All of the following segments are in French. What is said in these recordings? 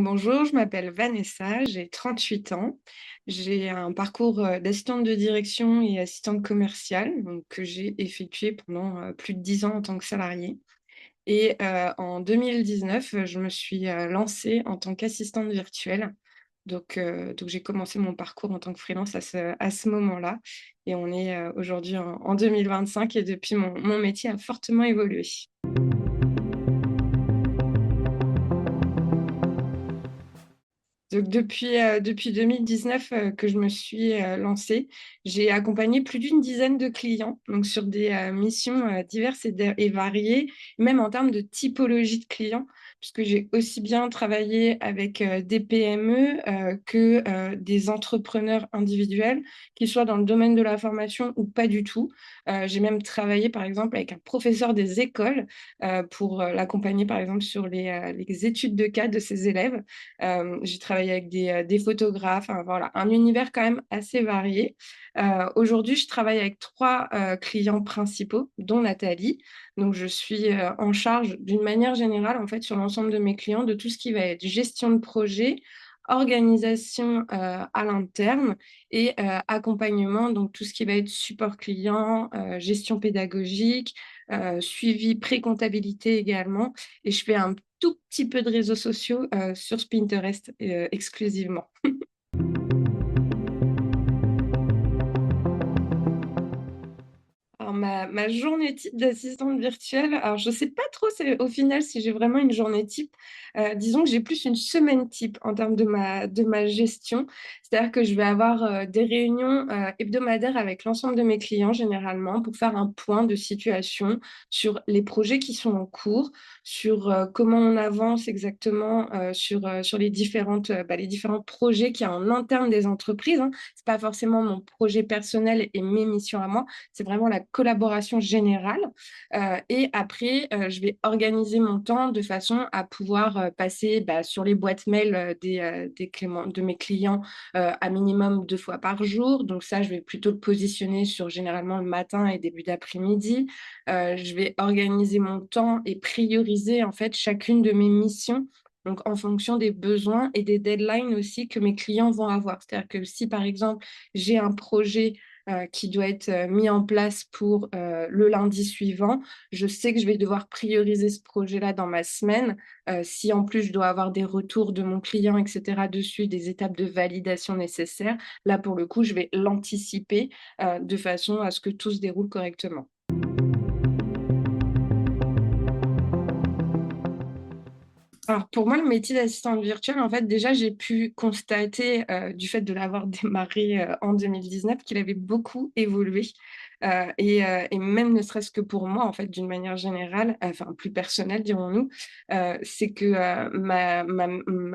Donc bonjour, je m'appelle Vanessa, j'ai 38 ans. J'ai un parcours d'assistante de direction et assistante commerciale donc, que j'ai effectué pendant plus de 10 ans en tant que salariée. Et en 2019, je me suis lancée en tant qu'assistante virtuelle. Donc j'ai commencé mon parcours en tant que freelance à ce moment-là. Et on est aujourd'hui en 2025 et depuis, mon métier a fortement évolué. Donc depuis 2019, que je me suis, lancée, j'ai accompagné plus d'une dizaine de clients, donc sur des, missions, diverses et variées, même en termes de typologie de clients, puisque j'ai aussi bien travaillé avec, des PME, que, des entrepreneurs individuels, qu'ils soient dans le domaine de la formation ou pas du tout. J'ai même travaillé, par exemple, avec un professeur des écoles, pour, l'accompagner, par exemple, sur les études de cas de ses élèves. J'ai travaillé avec des photographes, enfin voilà, un univers quand même assez varié. Aujourd'hui, je travaille avec 3 clients principaux, dont Nathalie. Donc je suis, en charge d'une manière générale, en fait, sur l'ensemble de mes clients, de tout ce qui va être gestion de projet, organisation, à l'interne et accompagnement, donc tout ce qui va être support client, gestion pédagogique, suivi pré-comptabilité également et je fais un tout petit peu de réseaux sociaux, sur Pinterest, exclusivement. Alors ma journée type d'assistante virtuelle, alors je sais pas trop c'est au final si j'ai vraiment une journée type. Disons que j'ai plus une semaine type en termes de ma gestion. C'est-à-dire que je vais avoir, des réunions, hebdomadaires avec l'ensemble de mes clients généralement pour faire un point de situation sur les projets qui sont en cours, sur, comment on avance exactement, sur les différents projets qu'il y a en interne des entreprises, hein. C'est pas forcément mon projet personnel et mes missions à moi, c'est vraiment la collaboration générale. Et après, je vais organiser mon temps de façon à pouvoir, passer, sur les boîtes mail, des clément de mes clients, à minimum 2 fois par jour. Donc ça, je vais plutôt le positionner sur généralement le matin et début d'après-midi. Je vais organiser mon temps et prioriser en fait chacune de mes missions, donc en fonction des besoins et des deadlines aussi que mes clients vont avoir. C'est-à-dire que si par exemple, j'ai un projet qui doit être mis en place pour le lundi suivant. Je sais que je vais devoir prioriser ce projet-là dans ma semaine. Si en plus je dois avoir des retours de mon client, etc., dessus, des étapes de validation nécessaires, là pour le coup, je vais l'anticiper de façon à ce que tout se déroule correctement. Alors pour moi, le métier d'assistante virtuelle, en fait, déjà, j'ai pu constater, du fait de l'avoir démarré, en 2019, qu'il avait beaucoup évolué, et même ne serait-ce que pour moi, en fait, d'une manière générale, enfin plus personnelle, dirons-nous, c'est que, ma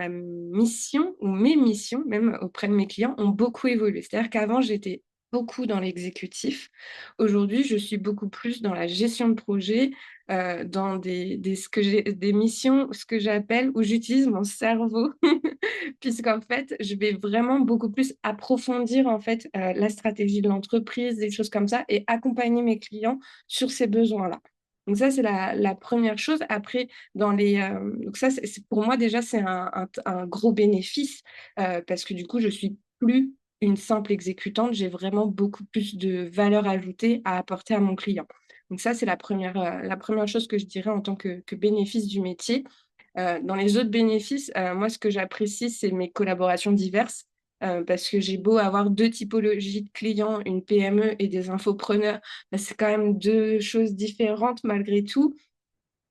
mission ou mes missions, même auprès de mes clients, ont beaucoup évolué. C'est-à-dire qu'avant, j'étais beaucoup dans l'exécutif. Aujourd'hui, je suis beaucoup plus dans la gestion de projet, dans des missions, ce que j'appelle où j'utilise mon cerveau puisqu'en fait, je vais vraiment beaucoup plus approfondir, en fait, la stratégie de l'entreprise, des choses comme ça et accompagner mes clients sur ces besoins-là. Donc ça, c'est la 1re chose. Après donc ça, c'est pour moi déjà, c'est un gros bénéfice, parce que du coup, je suis plus une simple exécutante, j'ai vraiment beaucoup plus de valeur ajoutée à apporter à mon client. Donc ça, c'est la première chose que je dirais en tant que bénéfice du métier. Dans les autres bénéfices, moi, ce que j'apprécie, c'est mes collaborations diverses, parce que j'ai beau avoir 2 typologies de clients, une PME et des infopreneurs, c'est quand même 2 choses différentes malgré tout.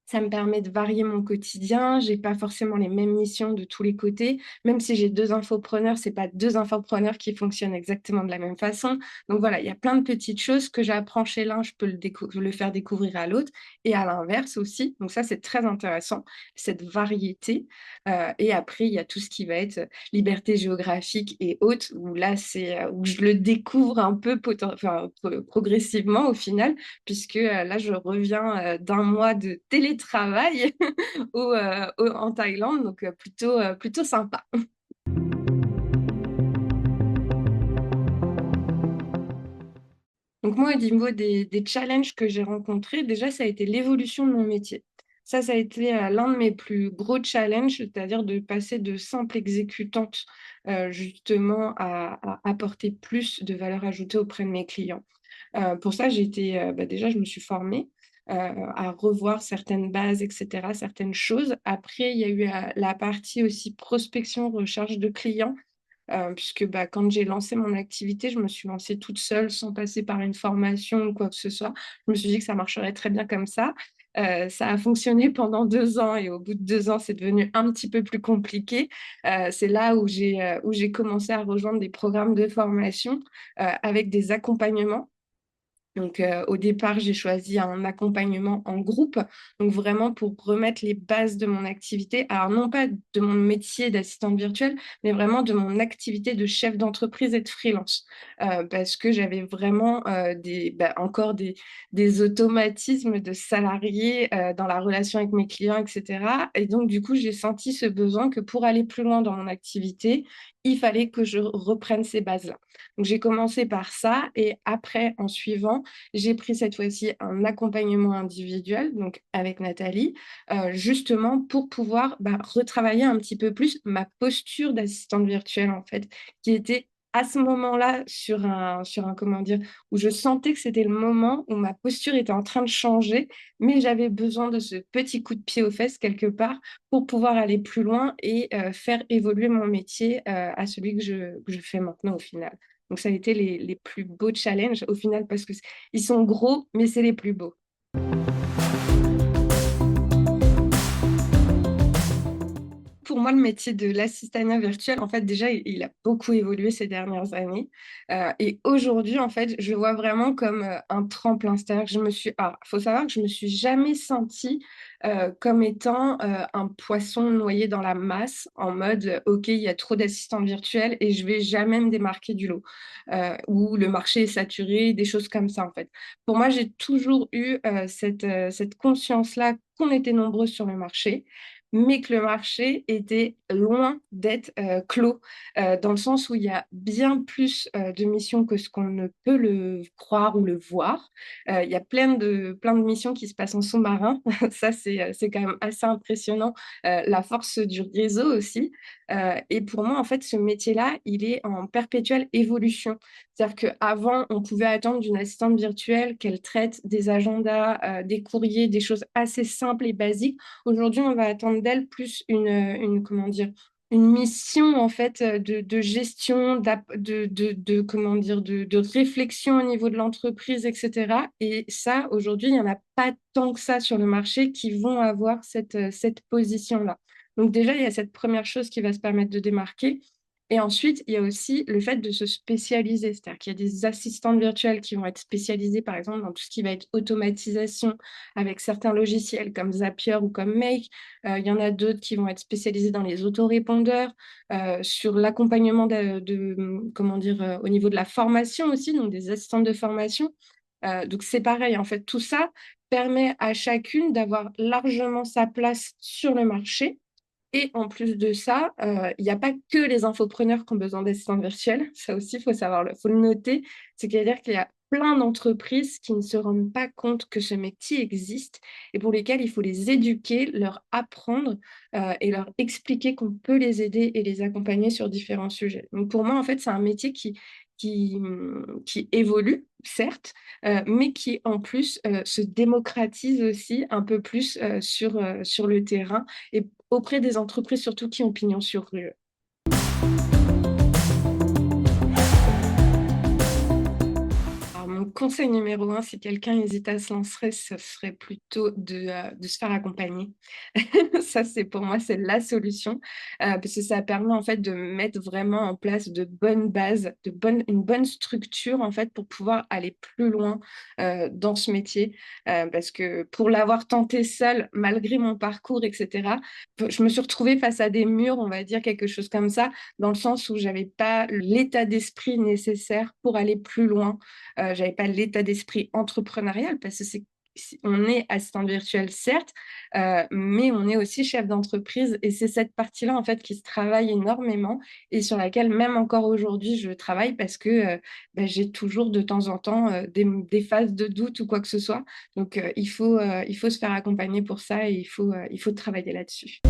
Ça me permet de varier mon quotidien. J'ai pas forcément les mêmes missions de tous les côtés. Même si j'ai 2 infopreneurs, c'est pas 2 infopreneurs qui fonctionnent exactement de la même façon. Donc voilà, il y a plein de petites choses que j'apprends chez l'un, je peux le faire découvrir à l'autre et à l'inverse aussi. Donc ça, c'est très intéressant, cette variété. Et après, il y a tout ce qui va être liberté géographique et autres, où là, où je le découvre un peu progressivement au final puisque là, je reviens d'un mois de télétravail en Thaïlande, donc plutôt sympa. Donc moi, au niveau des challenges que j'ai rencontrés, déjà, ça a été l'évolution de mon métier. Ça a été, l'un de mes plus gros challenges, c'est-à-dire de passer de simple exécutante, justement à apporter plus de valeur ajoutée auprès de mes clients. Pour ça, j'ai été, déjà, je me suis formée, à revoir certaines bases et cetera, certaines choses. Après, il y a eu, la partie aussi prospection, recherche de clients, puisque, quand j'ai lancé mon activité, je me suis lancée toute seule sans passer par une formation ou quoi que ce soit. Je me suis dit que ça marcherait très bien comme ça. Ça a fonctionné pendant 2 ans et au bout de 2 ans, c'est devenu un petit peu plus compliqué. C'est là où j'ai commencé à rejoindre des programmes de formation, avec des accompagnements. Donc, au départ, j'ai choisi un accompagnement en groupe, donc vraiment pour remettre les bases de mon activité. Alors non pas de mon métier d'assistante virtuelle, mais vraiment de mon activité de chef d'entreprise et de freelance. Parce que j'avais vraiment, encore des automatismes de salarié, dans la relation avec mes clients et cetera, et donc du coup, j'ai senti ce besoin que pour aller plus loin dans mon activité, il fallait que je reprenne ces bases-là. Donc j'ai commencé par ça et après, en suivant, j'ai pris cette fois-ci un accompagnement individuel, donc avec Nathalie, justement pour pouvoir, retravailler un petit peu plus ma posture d'assistante virtuelle, en fait, qui était à ce moment-là sur un comment dire? Où je sentais que c'était le moment où ma posture était en train de changer, mais j'avais besoin de ce petit coup de pied aux fesses quelque part pour pouvoir aller plus loin et faire évoluer mon métier, à celui que je fais maintenant au final. Donc ça a été les plus beaux challenges au final parce que ils sont gros, mais c'est les plus beaux. Pour moi, le métier de l'assistanat virtuel, en fait, déjà, il a beaucoup évolué ces dernières années, et aujourd'hui, en fait, je le vois vraiment comme, un tremplin. C'est-à-dire que faut savoir que je me suis jamais sentie, comme étant, un poisson noyé dans la masse en mode, «OK, il y a trop d'assistantes virtuelles et je vais jamais me démarquer du lot», ou «Le marché est saturé», des choses comme ça, en fait. Pour moi, j'ai toujours eu, cette conscience-là qu'on était nombreux sur le marché, mais que le marché était loin d'être, clos, dans le sens où il y a bien plus, de missions que ce qu'on ne peut le croire ou le voir. Il y a plein de missions qui se passent en sous-marin. Ça, c'est quand même assez impressionnant, la force du réseau aussi, et pour moi, en fait, ce métier-là, il est en perpétuelle évolution. C'est-à-dire qu'avant, on pouvait attendre d'une assistante virtuelle qu'elle traite des agendas, des courriers, des choses assez simples et basiques. Aujourd'hui, on va attendre d'elle plus une comment dire? Une mission en fait, de gestion, comment dire? De réflexion au niveau de l'entreprise et cetera, et ça, aujourd'hui, il y en a pas tant que ça sur le marché qui vont avoir cette position-là. Donc déjà, il y a cette première chose qui va se permettre de démarquer, et ensuite, il y a aussi le fait de se spécialiser. C'est-à-dire qu'il y a des assistantes virtuelles qui vont être spécialisées, par exemple, dans tout ce qui va être automatisation avec certains logiciels comme Zapier ou comme Make. Il y en a d'autres qui vont être spécialisées dans les autorépondeurs, sur l'accompagnement comment dire? Au niveau de la formation aussi, donc des assistantes de formation. Donc c'est pareil, en fait, tout ça permet à chacune d'avoir largement sa place sur le marché, et en plus de ça, il y a pas que les infopreneurs qui ont besoin d'assistants virtuels. Ça aussi, faut le noter. C'est-à-dire qu'il y a plein d'entreprises qui ne se rendent pas compte que ce métier existe et pour lesquelles il faut les éduquer, leur apprendre, et leur expliquer qu'on peut les aider et les accompagner sur différents sujets. Donc pour moi, en fait, c'est un métier qui évolue, certes, mais qui en plus, se démocratise aussi un peu plus, sur le terrain et auprès des entreprises surtout qui ont pignon sur rue. Alors mon conseil numéro un, si quelqu'un hésite à se lancer, ce serait plutôt de se faire accompagner. Ça, c'est pour moi, c'est la solution, parce que ça permet en fait de mettre vraiment en place de bonnes bases, une bonne structure en fait pour pouvoir aller plus loin, dans ce métier. Parce que pour l'avoir tenté seule, malgré mon parcours et cetera, je me suis retrouvée face à des murs, on va dire quelque chose comme ça, dans le sens où j'avais pas l'état d'esprit nécessaire pour aller plus loin. J'avais pas l'état d'esprit entrepreneurial parce que c'est on est assistante virtuelle certes, mais on est aussi chef d'entreprise et c'est cette partie-là, en fait, qui se travaille énormément et sur laquelle même encore aujourd'hui je travaille parce que, j'ai toujours de temps en temps, des phases de doute ou quoi que ce soit. Donc il faut se faire accompagner pour ça et il faut travailler là-dessus.